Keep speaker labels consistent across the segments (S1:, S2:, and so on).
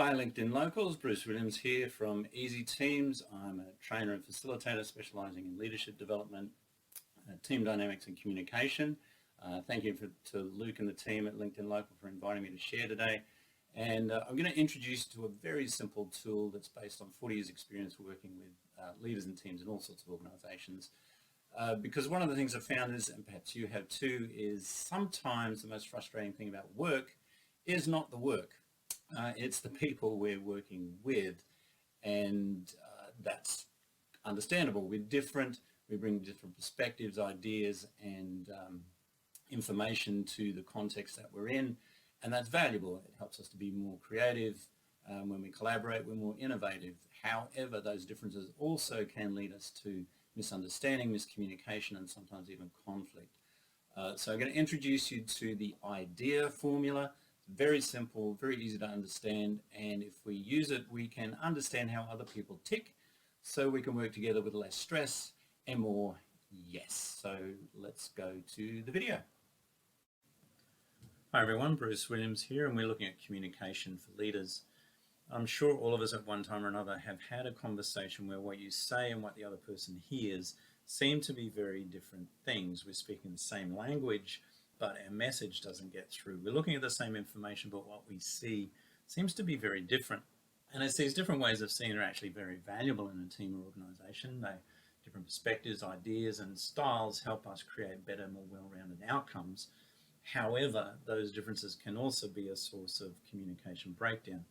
S1: Hi LinkedIn Locals, Bruce Williams here from Easy Teams. I'm a trainer and facilitator specializing in leadership development, team dynamics and communication. Thank you to Luke and the team at LinkedIn Local for inviting me to share today. And I'm going to introduce you to a very simple tool that's based on 40 years experience working with leaders and teams in all sorts of organizations. Because one of the things I've found is, and perhaps you have too, is sometimes the most frustrating thing about work is not the work. It's the people we're working with, and that's understandable. We're different, we bring different perspectives, ideas, and information to the context that we're in, and that's valuable. It helps us to be more creative. When we collaborate, we're more innovative. However, those differences also can lead us to misunderstanding, miscommunication, and sometimes even conflict. So I'm going to introduce you to the IDEA formula. Very simple, very easy to understand, and if we use it, we can understand how other people tick, so we can work together with less stress and more yes. So let's go to the video. Hi everyone, Bruce Williams here, and we're looking at communication for leaders. I'm sure all of us at one time or another have had a conversation where what you say and what the other person hears seem to be very different things. We're speaking the same language, but our message doesn't get through. We're looking at the same information, but what we see seems to be very different. And it's these different ways of seeing are actually very valuable in a team or organization. Different perspectives, ideas, and styles help us create better, more well-rounded outcomes. However, those differences can also be a source of communication breakdown.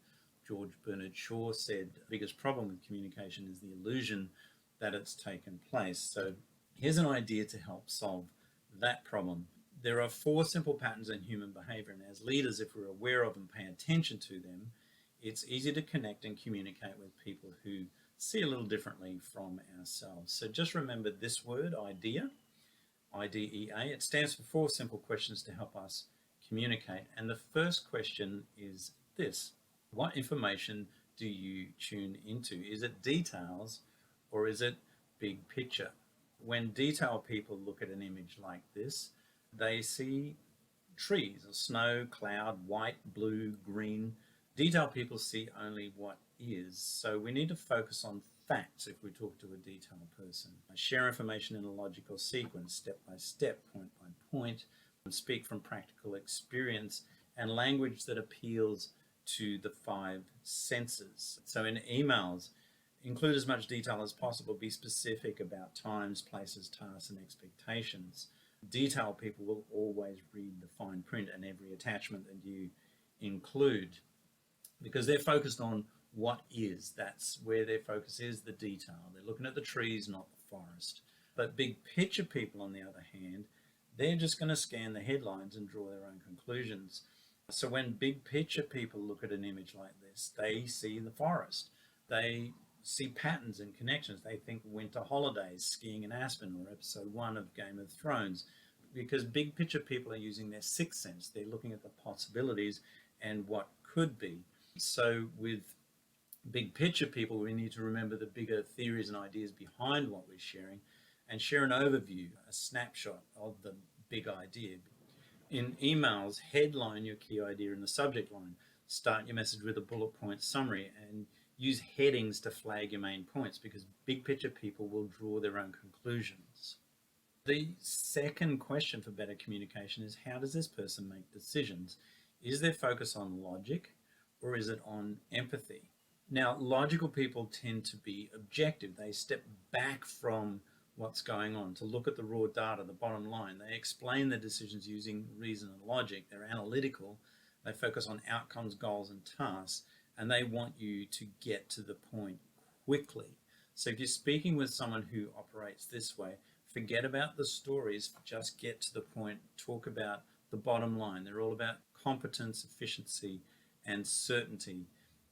S1: George Bernard Shaw said the biggest problem with communication is the illusion that it's taken place. So here's an idea to help solve that problem. There are 4 simple patterns in human behavior, and as leaders, if we're aware of and pay attention to them, it's easy to connect and communicate with people who see a little differently from ourselves. So just remember this word, IDEA, I-D-E-A. It stands for 4 simple questions to help us communicate. And the first question is this: what information do you tune into? Is it details or is it big picture? When detail people look at an image like this, they see trees, or snow, cloud, white, blue, green. Detail people see only what is. So we need to focus on facts if we talk to a detailed person. Share information in a logical sequence, step by step, point by point, and speak from practical experience and language that appeals to the 5 senses. So in emails, include as much detail as possible. Be specific about times, places, tasks, and expectations. Detailed people will always read the fine print and every attachment that you include, because they're focused on what is. That's where their focus is, the detail. They're looking at the trees, not the forest. But big picture people, on the other hand, they're just going to scan the headlines and draw their own conclusions. So when big picture people look at an image like this, they see the forest. They see patterns and connections. They think winter holidays, skiing in Aspen, or episode 1 of Game of Thrones, because big picture people are using their 6th sense. They're looking at the possibilities and what could be. So with big picture people, we need to remember the bigger theories and ideas behind what we're sharing and share an overview, a snapshot of the big idea. In emails, headline your key idea in the subject line. Start your message with a bullet point summary and use headings to flag your main points, because big picture people will draw their own conclusions. The second question for better communication is, how does this person make decisions? Is their focus on logic or is it on empathy? Now, logical people tend to be objective. They step back from what's going on to look at the raw data, the bottom line. They explain their decisions using reason and logic. They're analytical. They focus on outcomes, goals, and tasks, and they want you to get to the point quickly. So if you're speaking with someone who operates this way, forget about the stories, just get to the point, talk about the bottom line. They're all about competence, efficiency, and certainty,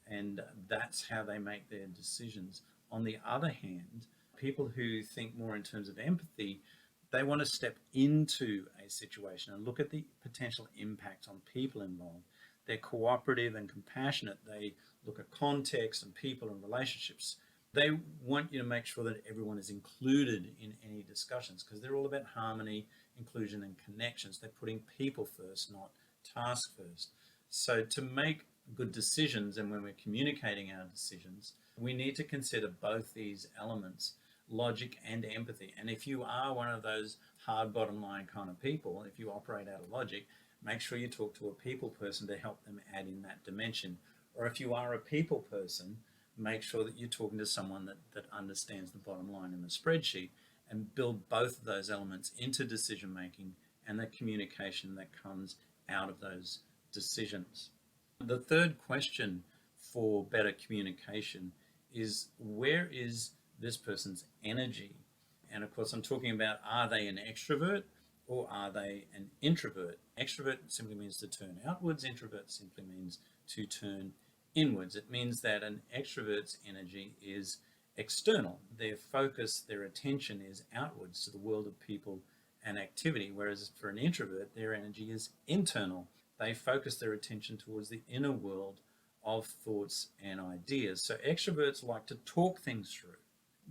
S1: and that's how they make their decisions. On the other hand, people who think more in terms of empathy, they want to step into a situation and look at the potential impact on people involved. They're cooperative and compassionate. They look at context and people and relationships. They want you to make sure that everyone is included in any discussions, because they're all about harmony, inclusion, and connections. They're putting people first, not task first. So to make good decisions and when we're communicating our decisions, we need to consider both these elements, logic and empathy. And if you are one of those hard bottom line kind of people, if you operate out of logic, make sure you talk to a people person to help them add in that dimension. Or if you are a people person, make sure that you're talking to someone that understands the bottom line in the spreadsheet, and build both of those elements into decision making and the communication that comes out of those decisions. The third question for better communication is, where is this person's energy? And of course, I'm talking about, are they an extrovert or are they an introvert? Extrovert simply means to turn outwards. Introvert simply means to turn inwards. It means that an extrovert's energy is external. Their focus, their attention is outwards to the world of people and activity, whereas for an introvert, their energy is internal. They focus their attention towards the inner world of thoughts and ideas. So extroverts like to talk things through.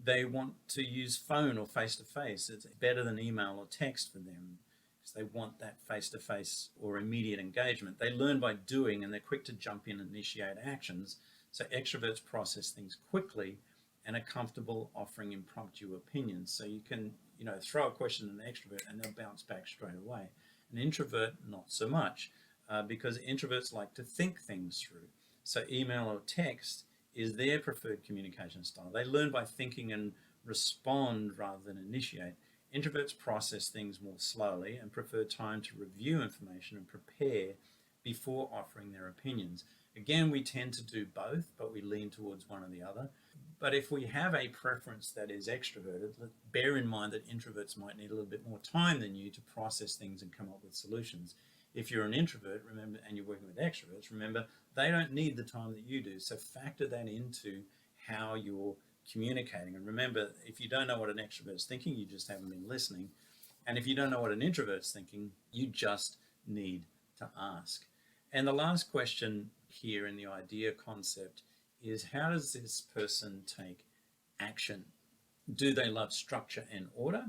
S1: They want to use phone or face-to-face. It's better than email or text for them, because they want that face-to-face or immediate engagement. They learn by doing, and they're quick to jump in and initiate actions. So extroverts process things quickly and are comfortable offering impromptu opinions. So you can, throw a question at an extrovert and they'll bounce back straight away. An introvert, not so much, because introverts like to think things through. So email or text is their preferred communication style. They learn by thinking and respond rather than initiate. Introverts process things more slowly and prefer time to review information and prepare before offering their opinions. Again, we tend to do both, but we lean towards one or the other. But if we have a preference that is extroverted, bear in mind that introverts might need a little bit more time than you to process things and come up with solutions. If you're an introvert, remember, and you're working with extroverts, remember, they don't need the time that you do. So factor that into how you're communicating. And remember, if you don't know what an extrovert's thinking, you just haven't been listening. And if you don't know what an introvert's thinking, you just need to ask. And the last question here in the idea concept is, how does this person take action? Do they love structure and order,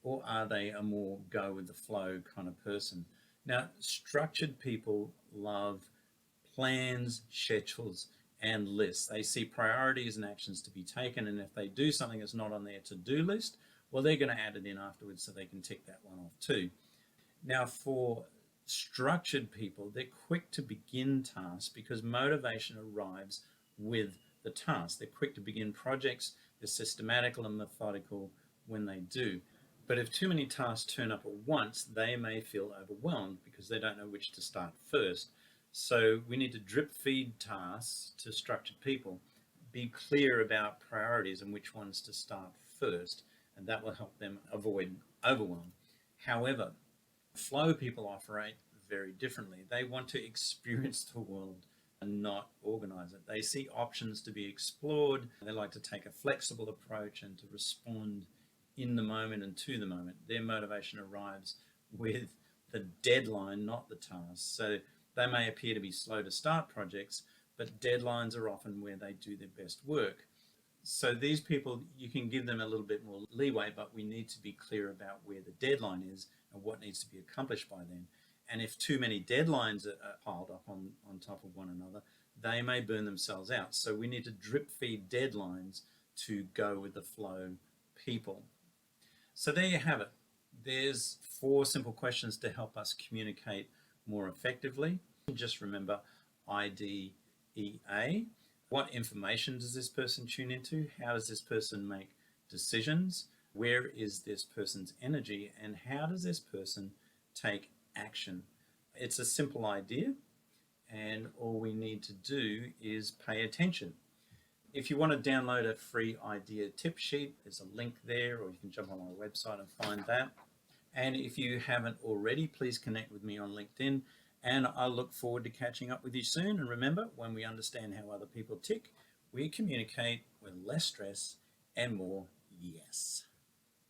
S1: or are they a more go with the flow kind of person? Now, structured people love plans, schedules, and lists. They see priorities and actions to be taken, and if they do something that's not on their to-do list, well, they're going to add it in afterwards so they can tick that one off too. Now, for structured people, they're quick to begin tasks because motivation arrives with the task. They're quick to begin projects. They're systematical and methodical when they do. But if too many tasks turn up at once, they may feel overwhelmed because they don't know which to start first. So we need to drip feed tasks to structured people. Be clear about priorities and which ones to start first, and that will help them avoid overwhelm. However, flow people operate very differently. They want to experience the world and not organize it. They see options to be explored. They like to take a flexible approach and to respond in the moment and to the moment. Their motivation arrives with the deadline, not the task. So they may appear to be slow to start projects, but deadlines are often where they do their best work. So these people, you can give them a little bit more leeway, but we need to be clear about where the deadline is and what needs to be accomplished by then. And if too many deadlines are piled up on top of one another, they may burn themselves out. So we need to drip feed deadlines to go with the flow people. So there you have it. There's 4 simple questions to help us communicate more effectively. Just remember IDEA. What information does this person tune into? How does this person make decisions? Where is this person's energy? And how does this person take action? It's a simple idea, and all we need to do is pay attention. If you want to download a free idea tip sheet, there's a link there, or you can jump on my website and find that. And if you haven't already, please connect with me on LinkedIn, and I look forward to catching up with you soon. And remember, when we understand how other people tick, we communicate with less stress and more yes.